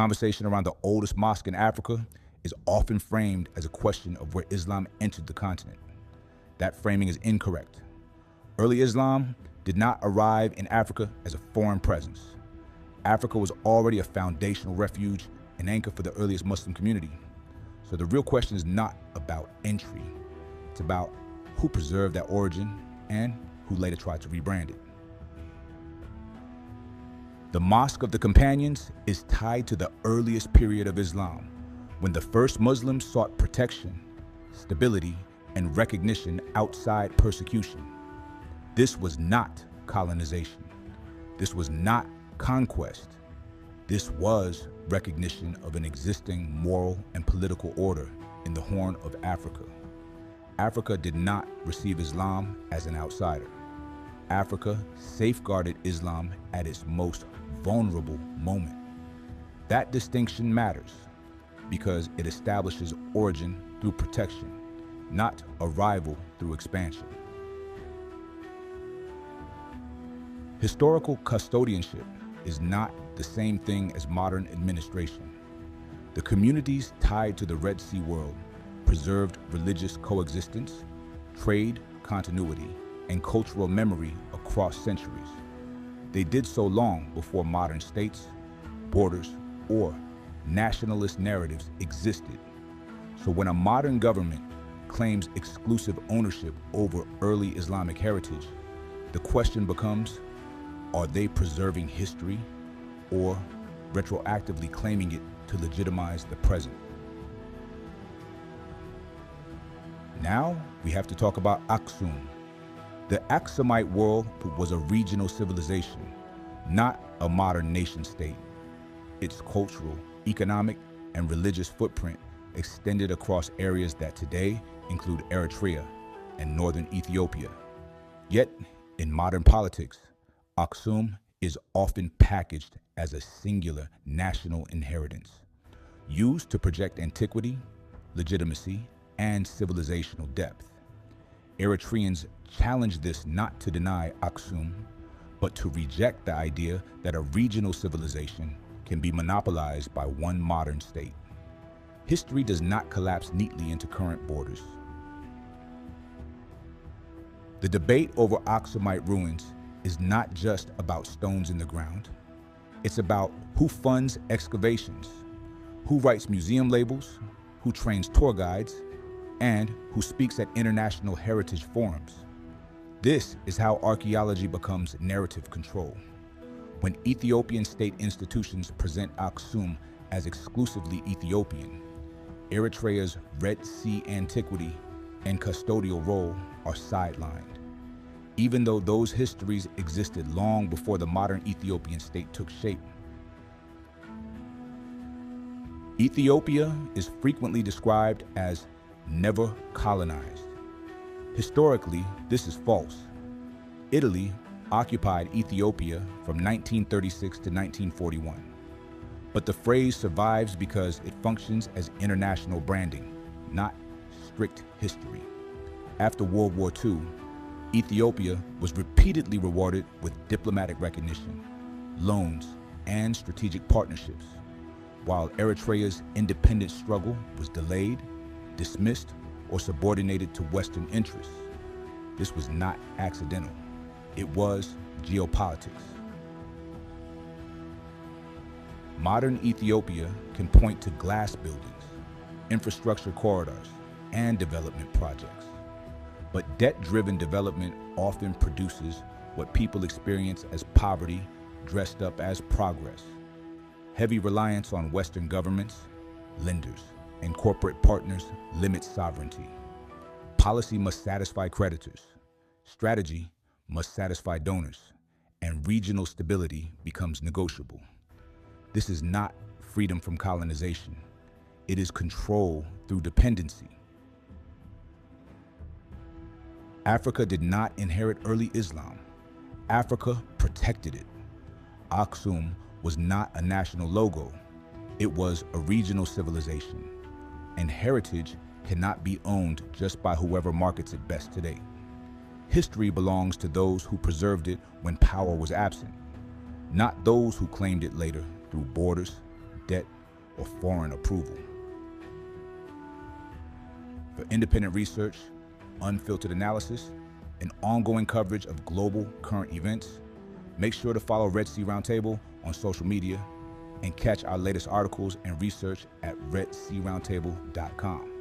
conversation around the oldest mosque in Africa is often framed as a question of where Islam entered the continent. That framing is incorrect. Early Islam did not arrive in Africa as a foreign presence. Africa was already a foundational refuge and anchor for the earliest Muslim community. So the real question is not about entry. It's about who preserved that origin and who later tried to rebrand it. The Mosque of the Companions is tied to the earliest period of Islam, when the first Muslims sought protection, stability, and recognition outside persecution. This was not colonization. This was not conquest. This was recognition of an existing moral and political order in the Horn of Africa. Africa did not receive Islam as an outsider. Africa safeguarded Islam at its most vulnerable moment. That distinction matters because it establishes origin through protection, not arrival through expansion. Historical custodianship is not the same thing as modern administration. The communities tied to the Red Sea world preserved religious coexistence, trade continuity, and cultural memory across centuries. They did so long before modern states, borders, or nationalist narratives existed. So when a modern government claims exclusive ownership over early Islamic heritage, the question becomes, are they preserving history or retroactively claiming it to legitimize the present? Now we have to talk about Axum. The Axumite world was a regional civilization, not a modern nation state. Its cultural, economic, and religious footprint extended across areas that today include Eritrea and northern Ethiopia. Yet, in modern politics, Axum is often packaged as a singular national inheritance, used to project antiquity, legitimacy, and civilizational depth. Eritreans challenge this not to deny Axum, but to reject the idea that a regional civilization can be monopolized by one modern state. History does not collapse neatly into current borders. The debate over Axumite ruins is not just about stones in the ground. It's about who funds excavations, who writes museum labels, who trains tour guides, and who speaks at international heritage forums. This is how archaeology becomes narrative control. When Ethiopian state institutions present Axum as exclusively Ethiopian, Eritrea's Red Sea antiquity and custodial role are sidelined, even though those histories existed long before the modern Ethiopian state took shape. Ethiopia is frequently described as never colonized. Historically, this is false. Italy occupied Ethiopia from 1936 to 1941. But the phrase survives because it functions as international branding, not strict history. After World War II, Ethiopia was repeatedly rewarded with diplomatic recognition, loans, and strategic partnerships, while Eritrea's independence struggle was delayed, dismissed, or subordinated to Western interests. This was not accidental. It was geopolitics. Modern Ethiopia can point to glass buildings, infrastructure corridors, and development projects. But debt-driven development often produces what people experience as poverty dressed up as progress. Heavy reliance on Western governments, lenders, and corporate partners limits sovereignty. Policy must satisfy creditors. Strategy must satisfy donors, and regional stability becomes negotiable. This is not freedom from colonization. It is control through dependency. Africa did not inherit early Islam. Africa protected it. Axum was not a national logo. It was a regional civilization. And heritage cannot be owned just by whoever markets it best today. History belongs to those who preserved it when power was absent, not those who claimed it later through borders, debt or foreign approval. For independent research, unfiltered analysis, and ongoing coverage of global current events, make sure to follow Red Sea Roundtable on social media and catch our latest articles and research at redsearoundtable.com.